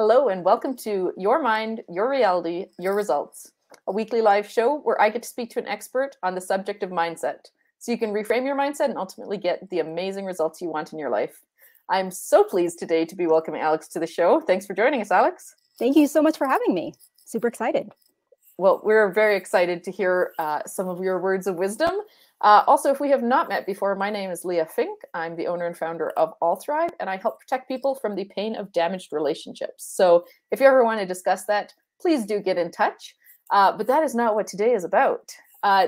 Hello, and welcome to Your Mind, Your Reality, Your Results, a weekly live show where I get to speak to an expert on the subject of mindset so you can reframe your mindset and ultimately get the amazing results you want in your life. I'm so pleased today to be welcoming Alex to the show. Thanks for joining us, Alex. Thank you so much for having me. Super excited. Well, we're very excited to hear some of your words of wisdom. Also, if we have not met before, my name is Leah Fink. I'm the owner and founder of All Thrive, and I help protect people from the pain of damaged relationships. So if you ever want to discuss that, please do get in touch. But that is not what today is about.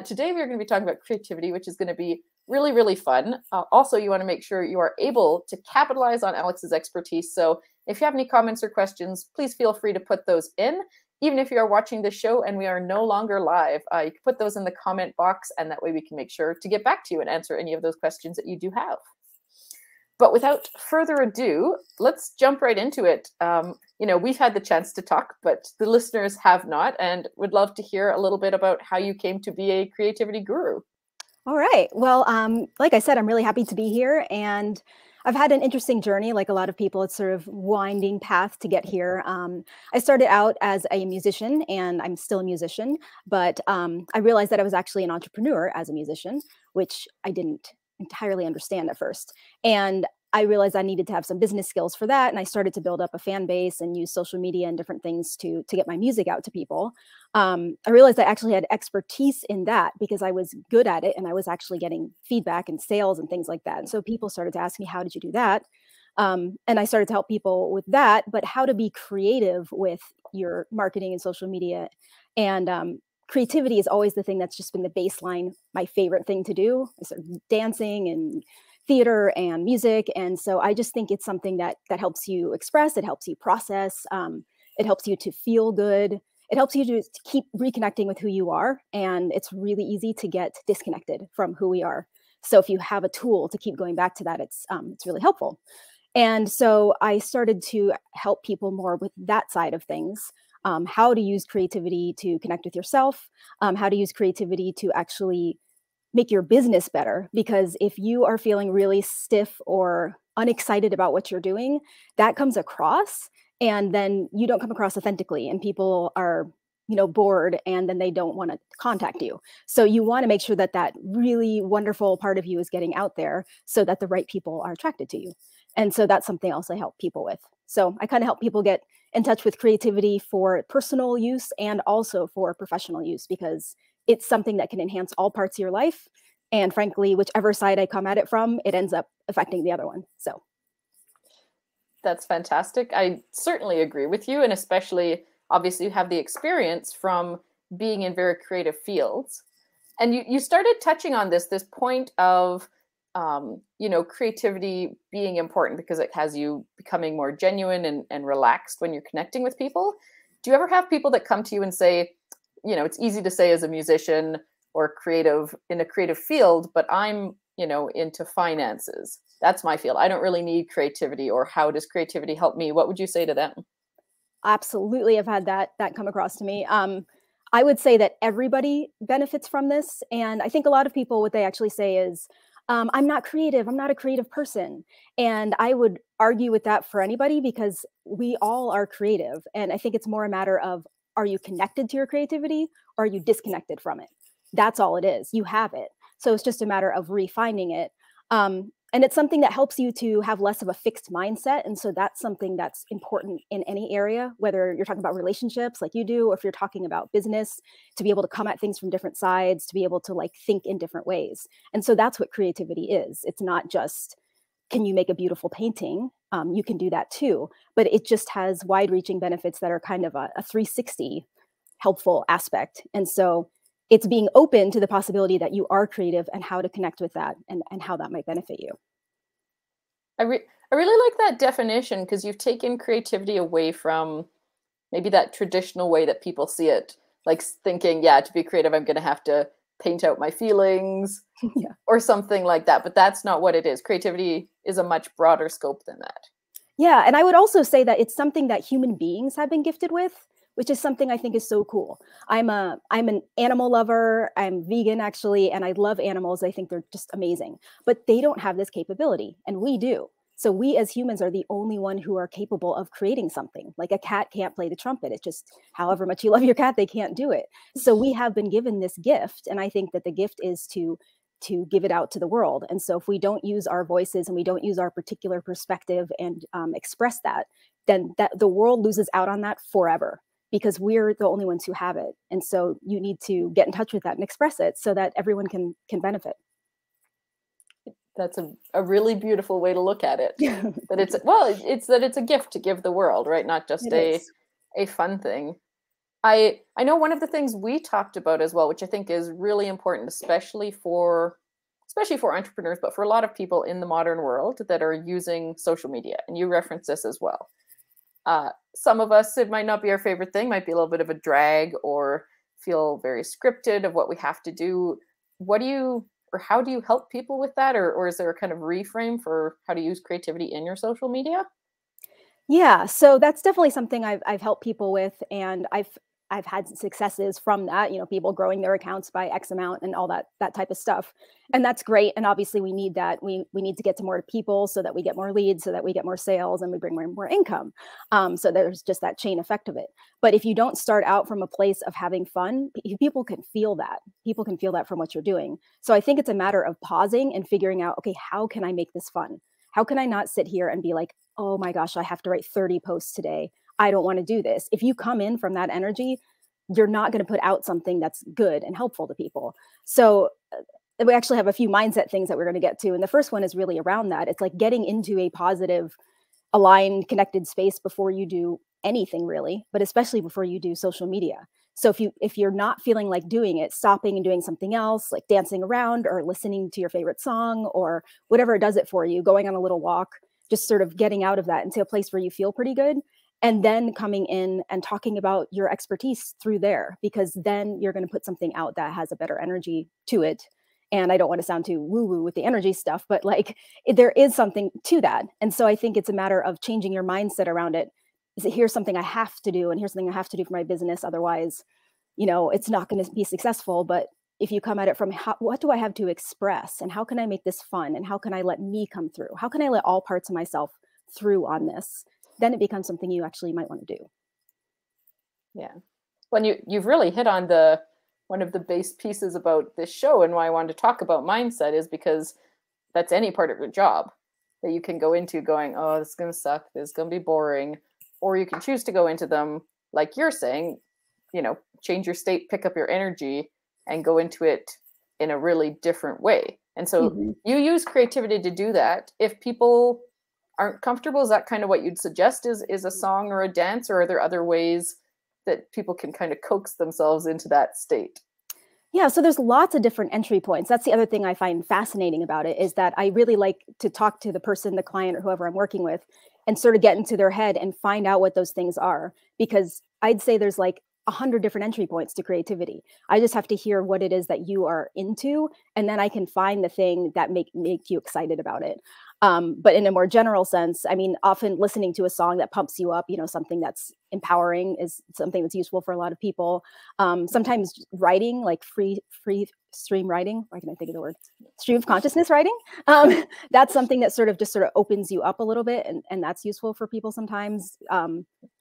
Today, we're going to be talking about creativity, which is going to be really, really fun. Also, you want to make sure you are able to capitalize on Alex's expertise. So if you have any comments or questions, please feel free to put those in. Even if you are watching this show and we are no longer live, you can put those in the comment box, and that way we can make sure to get back to you and answer any of those questions that you do have. But without further ado, let's jump right into it. We've had the chance to talk, but the listeners have not, and would love to hear a little bit about how you came to be a creativity guru. All right. Well, like I said, I'm really happy to be here, and I've had an interesting journey. Like a lot of people, it's sort of winding path to get here. I started out as a musician, and I'm still a musician, but I realized that I was actually an entrepreneur as a musician, which I didn't entirely understand at first. And I realized I needed to have some business skills for that. And I started to build up a fan base and use social media and different things to get my music out to people. I realized I actually had expertise in that because I was good at it and I was actually getting feedback and sales and things like that. And so people started to ask me, how did you do that? And I started to help people with that, but how to be creative with your marketing and social media. And creativity is always the thing that's just been the baseline, my favorite thing to do. I started dancing and theater and music. And so I just think it's something that helps you express, it helps you process, it helps you to feel good. It helps you to keep reconnecting with who you are. And it's really easy to get disconnected from who we are. So if you have a tool to keep going back to that, it's really helpful. And so I started to help people more with that side of things. How to use creativity to connect with yourself, how to use creativity to actually make your business better. Because if you are feeling really stiff or unexcited about what you're doing, that comes across, and then you don't come across authentically, and people are, bored, and then they don't want to contact you. So you want to make sure that that really wonderful part of you is getting out there so that the right people are attracted to you. And so that's something else I help people with. So I kind of help people get in touch with creativity for personal use and also for professional use, because it's something that can enhance all parts of your life. And frankly, whichever side I come at it from, it ends up affecting the other one. So that's fantastic. I certainly agree with you. And especially, obviously, you have the experience from being in very creative fields. And you started touching on this point of, creativity being important because it has you becoming more genuine and relaxed when you're connecting with people. Do you ever have people that come to you and say, it's easy to say as a musician or creative in a creative field, but I'm, into finances. That's my field. I don't really need creativity. Or how does creativity help me? What would you say to them? Absolutely. I've had that come across to me. I would say that everybody benefits from this. And I think a lot of people, what they actually say is, I'm not creative. I'm not a creative person. And I would argue with that for anybody, because we all are creative. And I think it's more a matter of, are you connected to your creativity or are you disconnected from it? That's all it is. You have it. So it's just a matter of refining it. And it's something that helps you to have less of a fixed mindset. And so that's something that's important in any area, whether you're talking about relationships like you do, or if you're talking about business, to be able to come at things from different sides, to be able to think in different ways. And so that's what creativity is. It's not just, can you make a beautiful painting? You can do that too, but it just has wide-reaching benefits that are kind of a 360 helpful aspect. And so it's being open to the possibility that you are creative and how to connect with that and how that might benefit you. I really like that definition, because you've taken creativity away from maybe that traditional way that people see it, like thinking, to be creative, I'm going to have to paint out my feelings or something like that. But that's not what it is. Creativity is a much broader scope than that. Yeah. And I would also say that it's something that human beings have been gifted with, which is something I think is so cool. I'm an animal lover. I'm vegan, actually, and I love animals. I think they're just amazing. But they don't have this capability, and we do. So we as humans are the only one who are capable of creating something. Like a cat can't play the trumpet. It's just however much you love your cat, they can't do it. So we have been given this gift. And I think that the gift is to give it out to the world. And so if we don't use our voices and we don't use our particular perspective and express that, then the world loses out on that forever, because we're the only ones who have it. And so you need to get in touch with that and express it so that everyone can benefit. That's a really beautiful way to look at it. That it's a gift to give the world, right? Not just a fun thing. I know one of the things we talked about as well, which I think is really important, especially for entrepreneurs, but for a lot of people in the modern world that are using social media. And you reference this as well. Some of us, it might not be our favorite thing, might be a little bit of a drag or feel very scripted of what we have to do. How do you help people with that? Or is there a kind of reframe for how to use creativity in your social media? Yeah, so that's definitely something I've helped people with, and I've had successes from that, people growing their accounts by X amount and all that type of stuff. And that's great. And obviously we need that. We need to get to more people so that we get more leads, so that we get more sales and we bring more income. So there's just that chain effect of it. But if you don't start out from a place of having fun, people can feel that. People can feel that from what you're doing. So I think it's a matter of pausing and figuring out, okay, how can I make this fun? How can I not sit here and be like, oh my gosh, I have to write 30 posts today. I don't want to do this. If you come in from that energy, you're not going to put out something that's good and helpful to people. So we actually have a few mindset things that we're going to get to. And the first one is really around that. It's like getting into a positive, aligned, connected space before you do anything really, but especially before you do social media. So if you're not feeling like doing it, stopping and doing something else, like dancing around or listening to your favorite song or whatever does it for you, going on a little walk, just sort of getting out of that into a place where you feel pretty good. And then coming in and talking about your expertise through there, because then you're going to put something out that has a better energy to it. And I don't want to sound too woo-woo with the energy stuff, but like there is something to that. And so I think it's a matter of changing your mindset around it. Is it here's something I have to do, and here's something I have to do for my business. Otherwise, it's not going to be successful. But if you come at it from what do I have to express, and how can I make this fun, and how can I let me come through? How can I let all parts of myself through on this? Then it becomes something you actually might want to do. Yeah. Well, you've really hit on one of the base pieces about this show, and why I wanted to talk about mindset is because that's any part of your job that you can go into going, oh, this is going to suck. This is going to be boring. Or you can choose to go into them, like you're saying, change your state, pick up your energy, and go into it in a really different way. And so you use creativity to do that. If people aren't comfortable, is that kind of what you'd suggest is a song or a dance, or are there other ways that people can kind of coax themselves into that state? Yeah, so there's lots of different entry points. That's the other thing I find fascinating about it, is that I really like to talk to the person, the client, or whoever I'm working with, and sort of get into their head and find out what those things are. Because I'd say there's like 100 different entry points to creativity. I just have to hear what it is that you are into, and then I can find the thing that make you excited about it. But in a more general sense, I mean, often listening to a song that pumps you up, something that's empowering is something that's useful for a lot of people. Sometimes writing, like free stream writing, why can I think of the word? Stream of consciousness writing. That's something that sort of opens you up a little bit, and that's useful for people sometimes.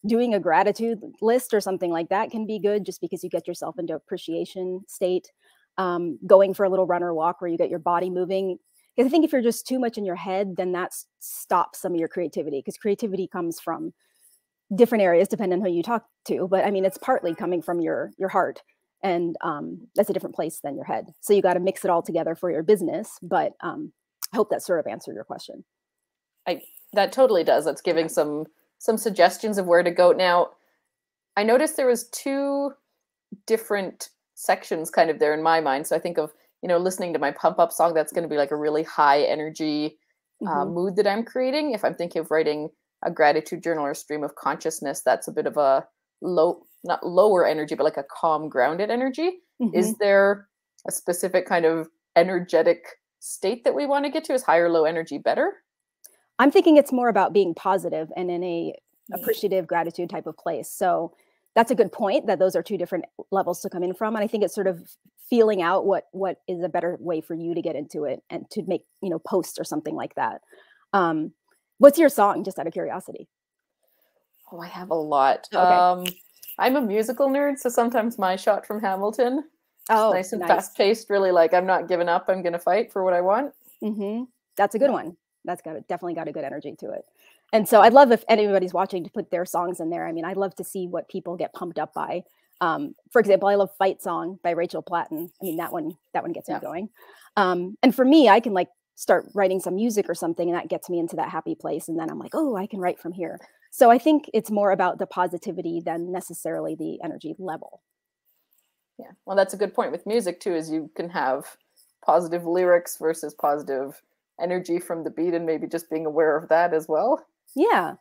Doing a gratitude list or something like that can be good, just because you get yourself into appreciation state. Going for a little run or walk where you get your body moving. Because I think if you're just too much in your head, then that stops some of your creativity, because creativity comes from different areas depending on who you talk to. But I mean, it's partly coming from your heart, and that's a different place than your head. So you got to mix it all together for your business. But I hope that sort of answered your question. That totally does. That's giving some suggestions of where to go. Now, I noticed there was two different sections kind of there in my mind. So I think of listening to my pump up song, that's going to be like a really high energy mood that I'm creating. If I'm thinking of writing a gratitude journal or stream of consciousness, that's a bit of a not lower energy, but like a calm, grounded energy. Is there a specific kind of energetic state that we want to get to? Is high or low energy better? I'm thinking it's more about being positive and in a appreciative gratitude type of place. So that's a good point, that those are two different levels to come in from. And I think it's sort of feeling out what is a better way for you to get into it and to make, posts or something like that. What's your song, just out of curiosity? Oh, I have a lot. Oh, okay. I'm a musical nerd, so sometimes my Shot from Hamilton, just Oh, nice and nice. fast paced, really like I'm not giving up, I'm gonna fight for what I want. That's a good Yeah. one. That's definitely got a good energy to it. And so I'd love if anybody's watching to put their songs in there. I mean, I'd love to see what people get pumped up by. For example, I love Fight Song by Rachel Platten. I mean, that one gets me Yeah. going. And for me, I can like start writing some music or something, and that gets me into that happy place. And then I'm like, oh, I can write from here. So I think it's more about the positivity than necessarily the energy level. Yeah. Well, that's a good point with music too, is you can have positive lyrics versus positive energy from the beat, and maybe just being aware of that as well. Yeah.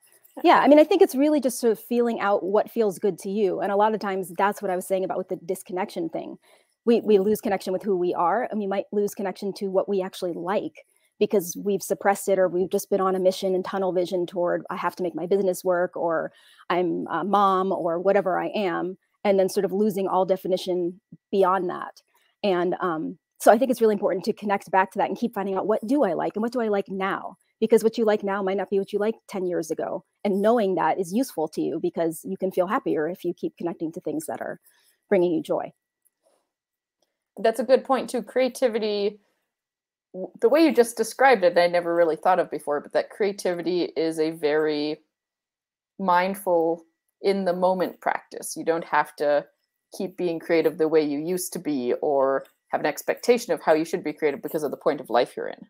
Yeah. I mean, I think it's really just sort of feeling out what feels good to you. And a lot of times that's what I was saying about with the disconnection thing. We lose connection with who we are, and we might lose connection to what we actually like because we've suppressed it, or we've just been on a mission and tunnel vision toward I have to make my business work, or I'm a mom, or whatever I am, and then sort of losing all definition beyond that. And so I think it's really important to connect back to that and keep finding out, what do I like and what do I like now? Because what you like now might not be what you liked 10 years ago. And knowing that is useful to you because you can feel happier if you keep connecting to things that are bringing you joy. That's a good point too. Creativity, the way you just described it, I never really thought of before, but that creativity is a very mindful, in the moment practice. You don't have to keep being creative the way you used to be, or have an expectation of how you should be creative because of the point of life you're in.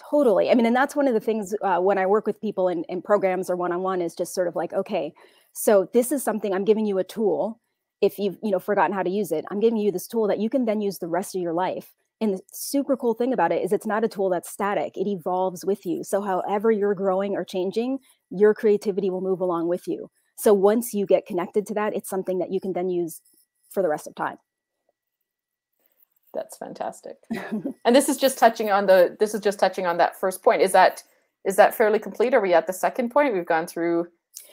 Totally. I mean, and that's one of the things when I work with people in programs or one-on-one is just sort of like, okay, so this is something, I'm giving you a tool. If you've, forgotten how to use it, I'm giving you this tool that you can then use the rest of your life. And the super cool thing about it is it's not a tool that's static. It evolves with you. So however you're growing or changing, your creativity will move along with you. So once you get connected to that, it's something that you can then use for the rest of time. That's fantastic. And this is just touching on that first point. Is that fairly complete? Are we at the second point? We've gone through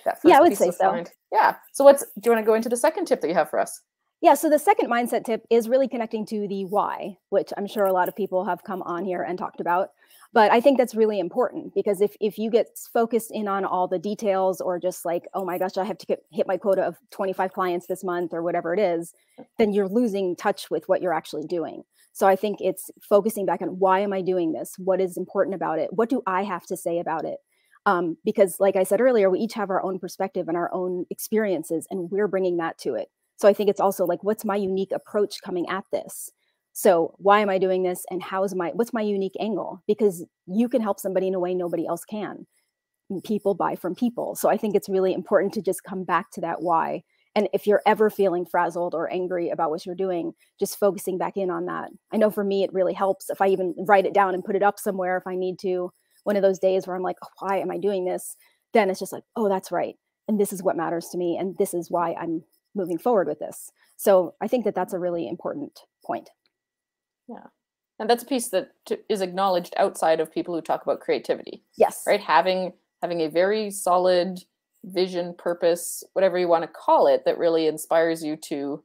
that first Yeah, I would piece say of so. mind. Yeah. So do you want to go into the second tip that you have for us? Yeah, so the second mindset tip is really connecting to the why, which I'm sure a lot of people have come on here and talked about. But I think that's really important because if you get focused in on all the details, or just like, oh my gosh, I have to hit my quota of 25 clients this month or whatever it is, then you're losing touch with what you're actually doing. So I think it's focusing back on, why am I doing this? What is important about it? What do I have to say about it? Because like I said earlier, we each have our own perspective and our own experiences, and we're bringing that to it. So I think it's also like, what's my unique approach coming at this? So why am I doing this? And what's my unique angle? Because you can help somebody in a way nobody else can. People buy from people. So I think it's really important to just come back to that why. And if you're ever feeling frazzled or angry about what you're doing, just focusing back in on that. I know for me, it really helps if I even write it down and put it up somewhere if I need to. One of those days where I'm like, oh, why am I doing this? Then it's just like, oh, that's right. And this is what matters to me. And this is why I'm moving forward with this. So I think that that's a really important point. Yeah. And that's a piece that is acknowledged outside of people who talk about creativity. Yes. Right? Having a very solid vision, purpose, whatever you want to call it, that really inspires you to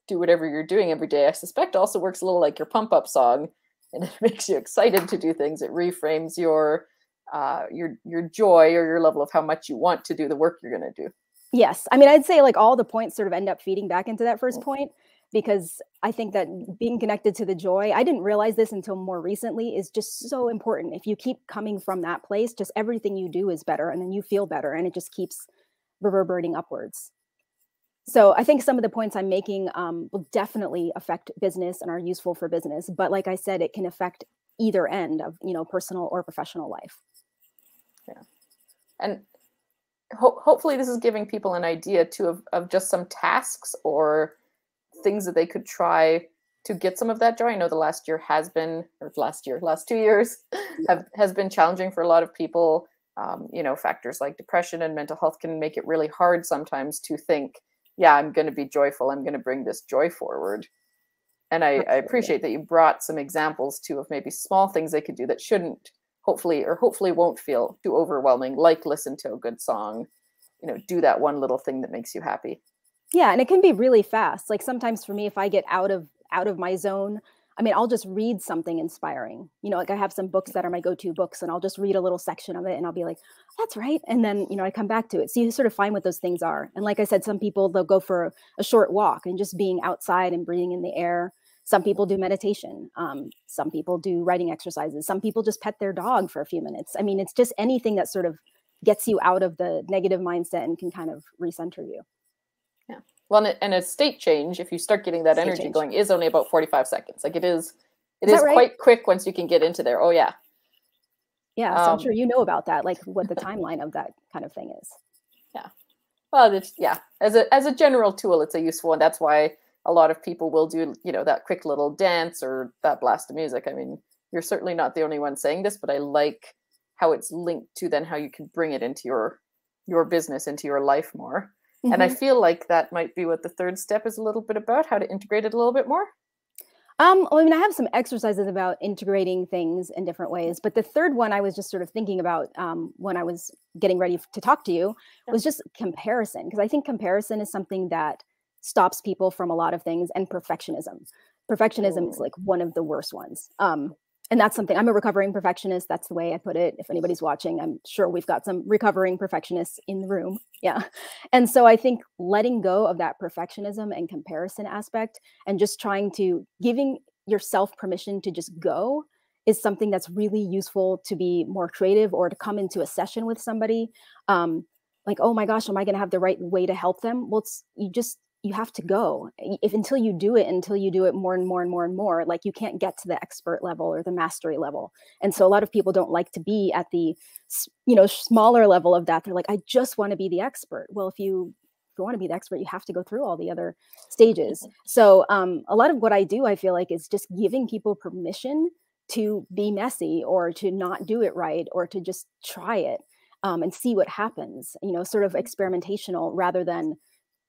do whatever you're doing every day. I suspect also works a little like your pump up song, and it makes you excited to do things. It reframes your joy, or your level of how much you want to do the work you're going to do. Yes. I mean, I'd say like all the points sort of end up feeding back into that first point, because I think that being connected to the joy, I didn't realize this until more recently, is just so important. If you keep coming from that place, just everything you do is better, and then you feel better, and it just keeps reverberating upwards. So I think some of the points I'm making will definitely affect business and are useful for business. But like I said, it can affect either end of, personal or professional life. Yeah. And hopefully this is giving people an idea too of just some tasks or things that they could try to get some of that joy. I know the last 2 years has been challenging for a lot of people. Factors like depression and mental health can make it really hard sometimes to think, yeah, I'm going to be joyful. I'm going to bring this joy forward. And I appreciate that you brought some examples too of maybe small things they could do that shouldn't hopefully won't feel too overwhelming, like listen to a good song, do that one little thing that makes you happy. Yeah. And it can be really fast. Like sometimes for me, if I get out of my zone, I mean, I'll just read something inspiring. You know, like I have some books that are my go-to books, and I'll just read a little section of it and I'll be like, that's right. And then, you know, I come back to it. So you sort of find what those things are. And like I said, some people, they'll go for a short walk and just being outside and breathing in the air. Some people do meditation. Some people do writing exercises. Some people just pet their dog for a few minutes. I mean, it's just anything that sort of gets you out of the negative mindset and can kind of recenter you. Yeah. Well, and a state change, if you start getting that energy going, is only about 45 seconds. Like it is right? Quite quick once you can get into there. Oh, yeah. Yeah, so I'm sure you know about that, like what the timeline of that kind of thing is. Yeah. Well, yeah, as a general tool, it's a useful one. That's why a lot of people will do, you know, that quick little dance or that blast of music. I mean, you're certainly not the only one saying this, but I like how it's linked to then how you can bring it into your business, into your life more. Mm-hmm. And I feel like that might be what the third step is a little bit about, how to integrate it a little bit more. Well, I mean, I have some exercises about integrating things in different ways, but the third one I was just sort of thinking about when I was getting ready to talk to you was just comparison, because I think comparison is something that stops people from a lot of things, and perfectionism. Perfectionism is like one of the worst ones. And that's something, I'm a recovering perfectionist. That's the way I put it. If anybody's watching, I'm sure we've got some recovering perfectionists in the room. Yeah. And so I think letting go of that perfectionism and comparison aspect and just giving yourself permission to just go is something that's really useful to be more creative, or to come into a session with somebody. Like, oh my gosh, am I going to have the right way to help them? Well, you have to go. Until you do it more and more and more and more, like you can't get to the expert level or the mastery level. And so a lot of people don't like to be at the, you know, smaller level of that. They're like, I just want to be the expert. Well, if you want to be the expert, you have to go through all the other stages. So a lot of what I do, I feel like, is just giving people permission to be messy, or to not do it right, or to just try it and see what happens, you know, sort of experimentational rather than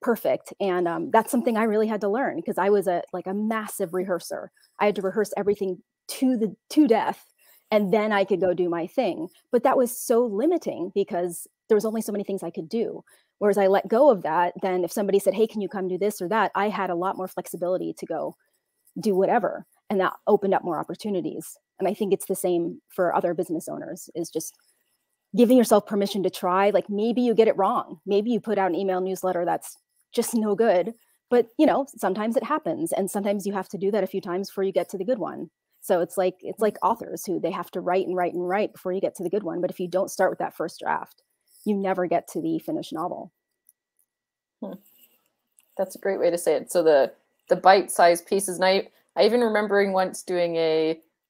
perfect. And that's something I really had to learn, because I was a massive rehearser. I had to rehearse everything to death, and then I could go do my thing. But that was so limiting, because there was only so many things I could do. Whereas I let go of that, then if somebody said, hey, can you come do this or that, I had a lot more flexibility to go do whatever. And that opened up more opportunities. And I think it's the same for other business owners, is just giving yourself permission to try. Like, maybe you get it wrong. Maybe you put out an email newsletter that's just no good, but you know, sometimes it happens, and sometimes you have to do that a few times before you get to the good one. So it's like authors who they have to write and write and write before you get to the good one. But if you don't start with that first draft, you never get to the finished novel. That's a great way to say it. So the bite-sized pieces. And I even remembering once doing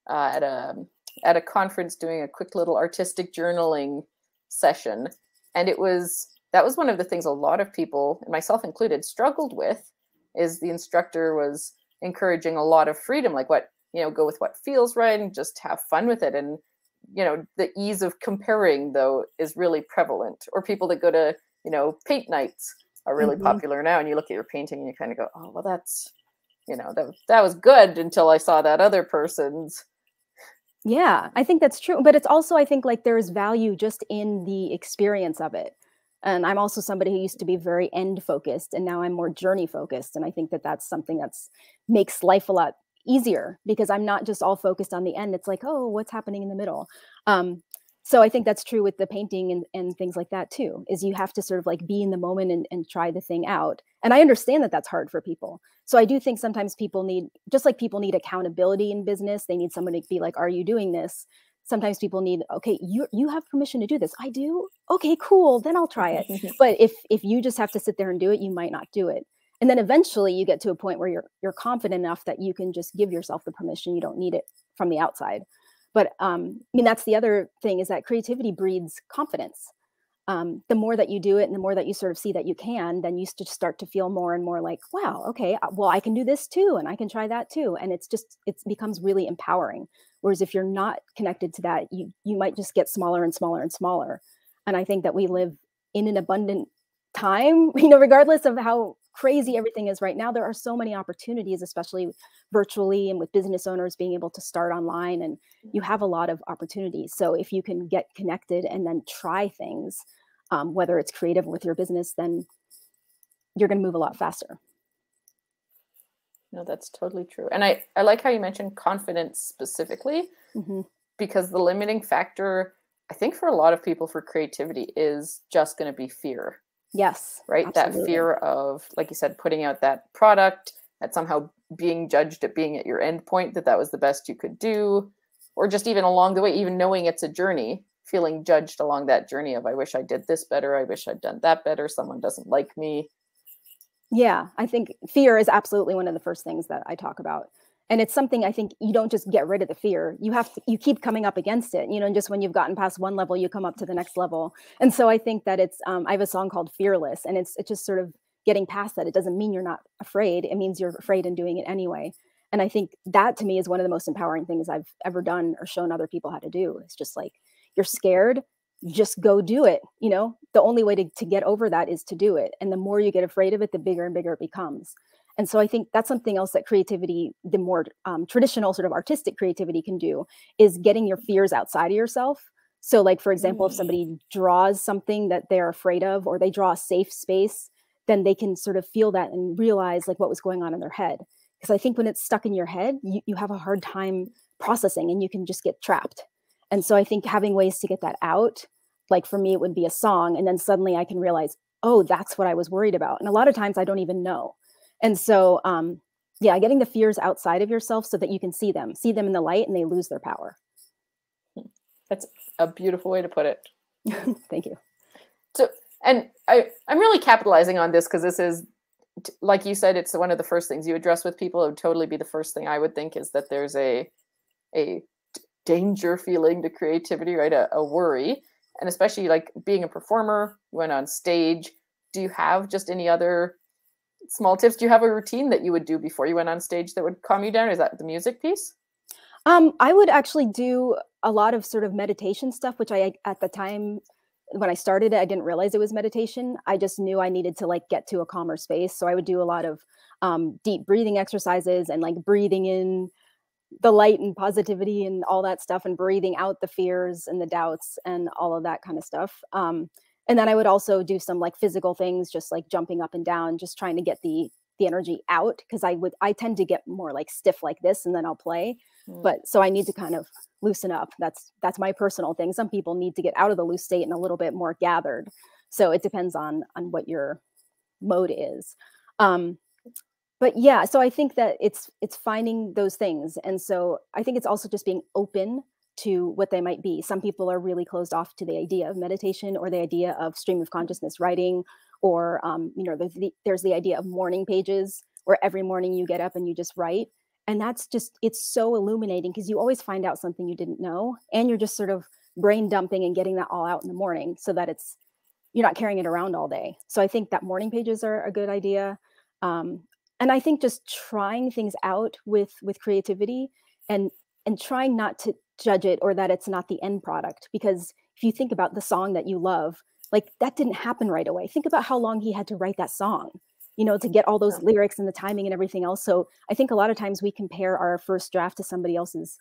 at a conference, doing a quick little artistic journaling session, and that was one of the things a lot of people, and myself included, struggled with. Is the instructor was encouraging a lot of freedom, like go with what feels right and just have fun with it. And you know, the ease of comparing, though, is really prevalent. Or people that go to, you know, paint nights are really popular now, and you look at your painting and you kind of go, oh, well, that's, you know, that was good until I saw that other person's. Yeah, I think that's true. But it's also, I think, like, there's value just in the experience of it. And I'm also somebody who used to be very end focused, and now I'm more journey focused. And I think that that's something that's makes life a lot easier, because I'm not just all focused on the end. It's like, oh, what's happening in the middle? So I think that's true with the painting and things like that too, is you have to sort of like be in the moment and try the thing out. And I understand that that's hard for people. So I do think sometimes people need, just like people need accountability in business, they need someone to be like, are you doing this? Sometimes people need, okay, you have permission to do this. I do. Okay, cool. Then I'll try it. But if you just have to sit there and do it, you might not do it. And then eventually you get to a point where you're confident enough that you can just give yourself the permission. You don't need it from the outside. But I mean, that's the other thing, is that creativity breeds confidence. The more that you do it and the more that you sort of see that you can, then you just start to feel more and more like, wow, okay, well, I can do this too. And I can try that too. And it becomes really empowering. Whereas if you're not connected to that, you might just get smaller and smaller and smaller. And I think that we live in an abundant time, you know, regardless of how crazy everything is right now, there are so many opportunities, especially virtually and with business owners being able to start online, and you have a lot of opportunities. So if you can get connected and then try things, whether it's creative with your business, then you're going to move a lot faster. No, that's totally true. And I like how you mentioned confidence specifically, because the limiting factor, I think for a lot of people for creativity is just going to be fear. Yes. Right. Absolutely. That fear of, like you said, putting out that product, that somehow being judged at being at your end point, that was the best you could do, or just even along the way, even knowing it's a journey, feeling judged along that journey of, I wish I did this better. I wish I'd done that better. Someone doesn't like me. Yeah, I think fear is absolutely one of the first things that I talk about. And it's something I think you don't just get rid of the fear. You keep coming up against it, and just when you've gotten past one level, you come up to the next level. And so I think that it's, I have a song called Fearless, and it's just sort of getting past that. It doesn't mean you're not afraid. It means you're afraid and doing it anyway. And I think that to me is one of the most empowering things I've ever done or shown other people how to do. It's just like, you're scared, just go do it. The only way to get over that is to do it. And the more you get afraid of it, the bigger and bigger it becomes. And so I think that's something else that creativity, the more traditional sort of artistic creativity can do, is getting your fears outside of yourself. So like, for example, if somebody draws something that they're afraid of, or they draw a safe space, then they can sort of feel that and realize like what was going on in their head. Because I think when it's stuck in your head, you have a hard time processing, and you can just get trapped. And so I think having ways to get that out, like for me, it would be a song. And then suddenly I can realize, oh, that's what I was worried about. And a lot of times I don't even know. And so, yeah, getting the fears outside of yourself so that you can see them in the light, and they lose their power. That's a beautiful way to put it. Thank you. So, and I'm really capitalizing on this because this is, like you said, it's one of the first things you address with people. It would totally be the first thing I would think, is that there's a danger feeling to creativity, right? A worry. And especially like being a performer, you went on stage. Do you have just any other small tips? Do you have a routine that you would do before you went on stage that would calm you down? Is that the music piece? I would actually do a lot of sort of meditation stuff, which at the time when I started it, I didn't realize it was meditation. I just knew I needed to like get to a calmer space. So I would do a lot of deep breathing exercises, and like breathing in the light and positivity and all that stuff, and breathing out the fears and the doubts and all of that kind of stuff. And then I would also do some like physical things, just like jumping up and down, just trying to get the energy out, because I tend to get more like stiff like this, and then I'll play. But so I need to kind of loosen up. That's my personal thing. Some people need to get out of the loose state and a little bit more gathered. So it depends on what your mode is. But yeah, so I think that it's finding those things. And so I think it's also just being open to what they might be. Some people are really closed off to the idea of meditation, or the idea of stream of consciousness writing, or there's the idea of morning pages, where every morning you get up and you just write. And that's just, it's so illuminating, because you always find out something you didn't know, and you're just sort of brain dumping and getting that all out in the morning, so that you're not carrying it around all day. So I think that morning pages are a good idea. And I think just trying things out with creativity, and trying not to judge it, or that it's not the end product. Because if you think about the song that you love, like that didn't happen right away. Think about how long he had to write that song, to get all those lyrics and the timing and everything else. So I think a lot of times we compare our first draft to somebody else's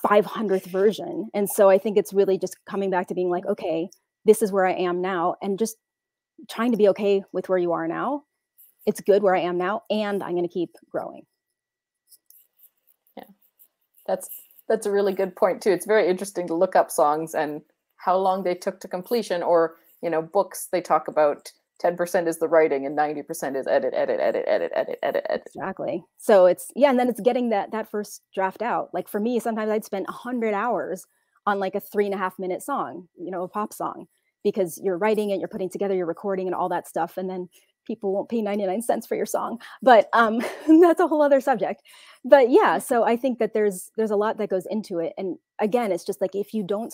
500th version. And so I think it's really just coming back to being like, okay, this is where I am now, and just trying to be okay with where you are now. It's good where I am now, and I'm going to keep growing. Yeah, that's a really good point too. It's very interesting to look up songs and how long they took to completion, or books, they talk about 10% is the writing and 90% is edit. Exactly. So it's, yeah, and then it's getting that first draft out. Like for me, sometimes I'd spend 100 hours on like a 3.5-minute song, a pop song, because you're writing it, you're putting together, you're recording and all that stuff, and then people won't pay 99 cents for your song. But that's a whole other subject. But yeah, so I think that there's a lot that goes into it. And again, it's just like, if you don't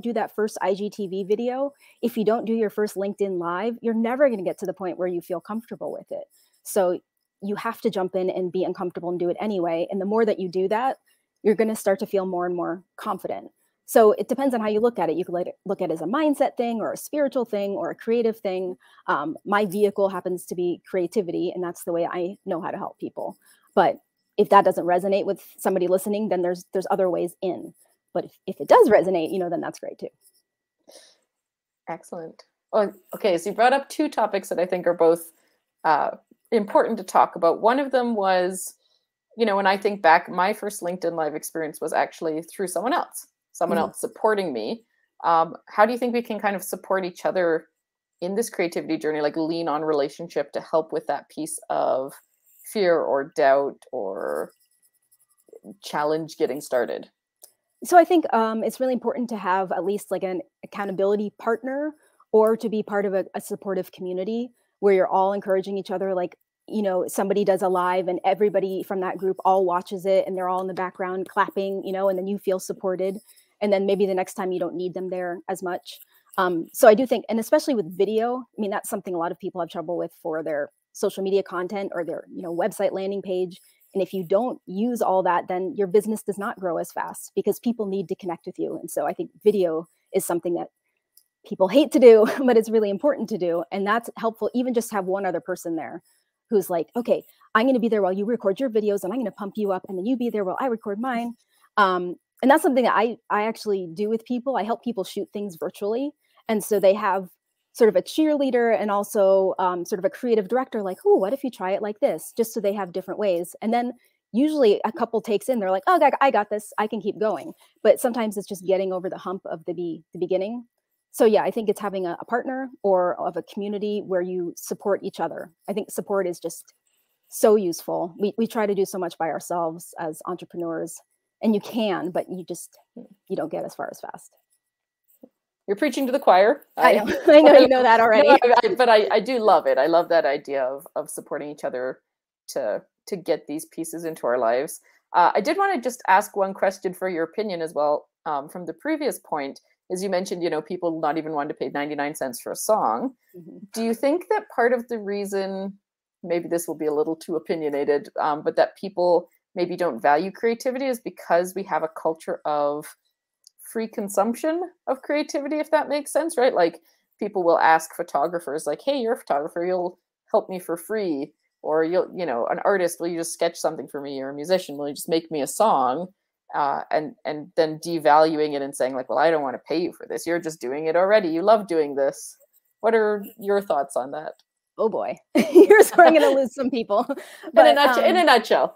do that first IGTV video, if you don't do your first LinkedIn Live, you're never going to get to the point where you feel comfortable with it. So you have to jump in and be uncomfortable and do it anyway. And the more that you do that, you're going to start to feel more and more confident. So it depends on how you look at it. You could look at it as a mindset thing, or a spiritual thing, or a creative thing. My vehicle happens to be creativity, and that's the way I know how to help people. But if that doesn't resonate with somebody listening, then there's other ways in. But if it does resonate, then that's great too. Excellent. Oh, okay. So you brought up two topics that I think are both important to talk about. One of them was, when I think back, my first LinkedIn Live experience was actually through someone else supporting me. How do you think we can kind of support each other in this creativity journey, like lean on relationship to help with that piece of fear or doubt or challenge getting started? So I think it's really important to have at least like an accountability partner, or to be part of a supportive community where you're all encouraging each other. Like, somebody does a live and everybody from that group all watches it and they're all in the background clapping, and then you feel supported. And then maybe the next time you don't need them there as much. So I do think, and especially with video, I mean, that's something a lot of people have trouble with for their social media content or their, website landing page. And if you don't use all that, then your business does not grow as fast because people need to connect with you. And so I think video is something that people hate to do, but it's really important to do. And that's helpful. Even just have one other person there who's like, okay, I'm going to be there while you record your videos and I'm going to pump you up. And then you be there while I record mine. And that's something that I actually do with people. I help people shoot things virtually. And so they have sort of a cheerleader and also sort of a creative director, like, oh, what if you try it like this? Just so they have different ways. And then usually a couple takes in, they're like, oh, I got this. I can keep going. But sometimes it's just getting over the hump of the beginning. So yeah, I think it's having a partner or of a community where you support each other. I think support is just so useful. We try to do so much by ourselves as entrepreneurs, and you can, but you don't get as far as fast. You're preaching to the choir. I know, I know you know that already. No, but I do love it. I love that idea of supporting each other to get these pieces into our lives. I did want to just ask one question for your opinion as well. From the previous point, as you mentioned, people not even wanting to pay 99 cents for a song. Mm-hmm. Do you think that part of the reason, maybe this will be a little too opinionated, but that people maybe don't value creativity is because we have a culture of free consumption of creativity, if that makes sense, right? Like people will ask photographers like, hey, you're a photographer, you'll help me for free. Or an artist, will you just sketch something for me? Or a musician, will you just make me a song? And then devaluing it and saying like, well, I don't want to pay you for this. You're just doing it already. You love doing this. What are your thoughts on that? Oh boy, you're going to lose some people. But in a nutshell.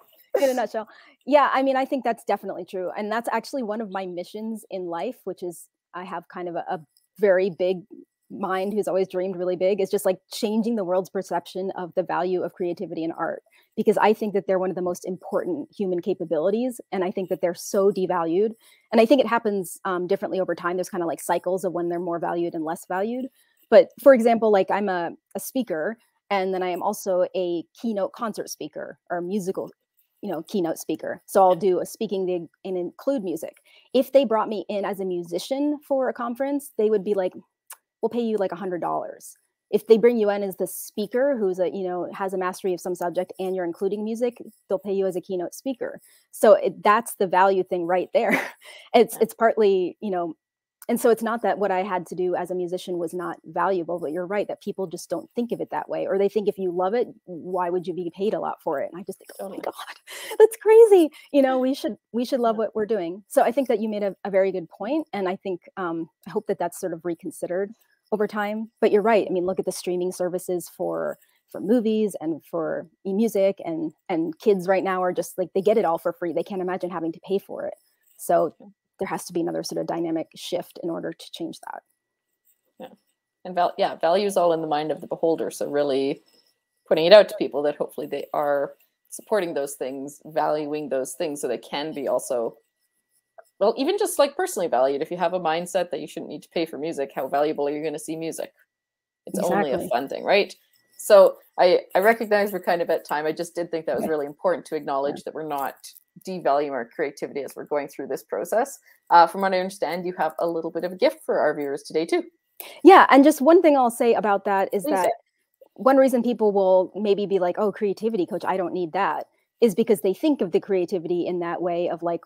Yeah, I mean, I think that's definitely true. And that's actually one of my missions in life, which is I have kind of a very big mind who's always dreamed really big, is just like changing the world's perception of the value of creativity and art, because I think that they're one of the most important human capabilities. And I think that they're so devalued. And I think it happens differently over time. There's kind of like cycles of when they're more valued and less valued. But for example, like I'm a speaker, and then I am also a keynote concert speaker or musical keynote speaker. So I'll do a speaking gig and include music. If they brought me in as a musician for a conference, they would be like, we'll pay you like $100. If they bring you in as the speaker who's has a mastery of some subject and you're including music, they'll pay you as a keynote speaker. So that's the value thing right there. It's partly, and so it's not that what I had to do as a musician was not valuable, but you're right that people just don't think of it that way. Or they think if you love it, why would you be paid a lot for it? And I just think, oh my God, that's crazy. We should love what we're doing. So I think that you made a very good point. And I think, I hope that that's sort of reconsidered over time. But you're right. I mean, look at the streaming services for movies and for music, and kids right now are just like, they get it all for free. They can't imagine having to pay for it. So there has to be another sort of dynamic shift in order to change that. Yeah. And value is all in the mind of the beholder. So really putting it out to people that hopefully they are supporting those things, valuing those things, so they can be also, well, even just like personally valued. If you have a mindset that you shouldn't need to pay for music, how valuable are you going to see music? It's only a fun thing, right? So I recognize we're kind of at time. I just did think that was really important to acknowledge that we're not devaluing our creativity as we're going through this process. From what I understand, you have a little bit of a gift for our viewers today too. Yeah, and just one thing I'll say about that is that one reason people will maybe be like, oh, creativity coach, I don't need that, is because they think of the creativity in that way of like,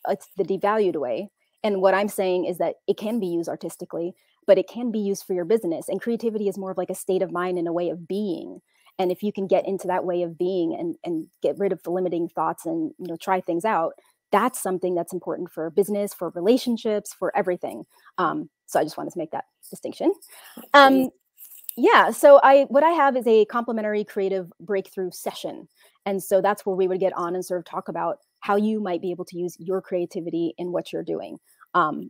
it's the devalued way. And what I'm saying is that it can be used artistically, but it can be used for your business. And creativity is more of like a state of mind and a way of being. And if you can get into that way of being and get rid of the limiting thoughts and try things out, that's something that's important for business, for relationships, for everything. So I just wanted to make that distinction. Yeah, so what I have is a complimentary creative breakthrough session. And so that's where we would get on and sort of talk about how you might be able to use your creativity in what you're doing.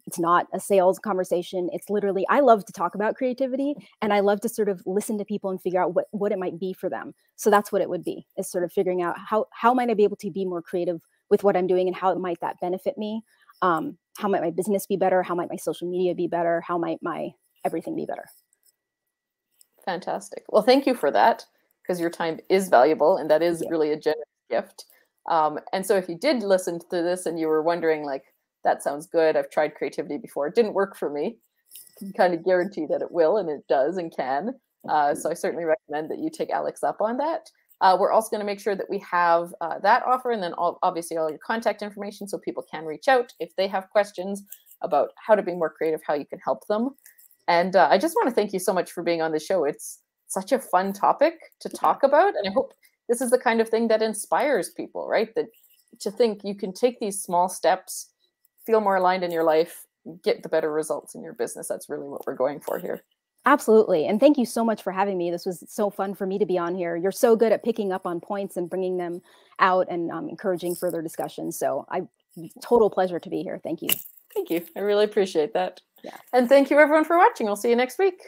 It's not a sales conversation. It's literally, I love to talk about creativity and I love to sort of listen to people and figure out what it might be for them. So that's what it would be, is sort of figuring out how might I be able to be more creative with what I'm doing and how might that benefit me? How might my business be better? How might my social media be better? How might my everything be better? Fantastic. Well, thank you for that, because your time is valuable and that is really a generous gift. And so if you did listen to this and you were wondering, like, that sounds good, I've tried creativity before, it didn't work for me, I can kind of guarantee that it will, and it does and can. So I certainly recommend that you take Alex up on that. We're also going to make sure that we have that offer, and then obviously all your contact information, so people can reach out if they have questions about how to be more creative, how you can help them. And I just want to thank you so much for being on the show. It's such a fun topic to talk about. And I hope this is the kind of thing that inspires people, right? That to think you can take these small steps, feel more aligned in your life, get the better results in your business. That's really what we're going for here. Absolutely. And thank you so much for having me. This was so fun for me to be on here. You're so good at picking up on points and bringing them out and encouraging further discussion. So total pleasure to be here. Thank you. Thank you. I really appreciate that. Yeah. And thank you everyone for watching. We'll see you next week.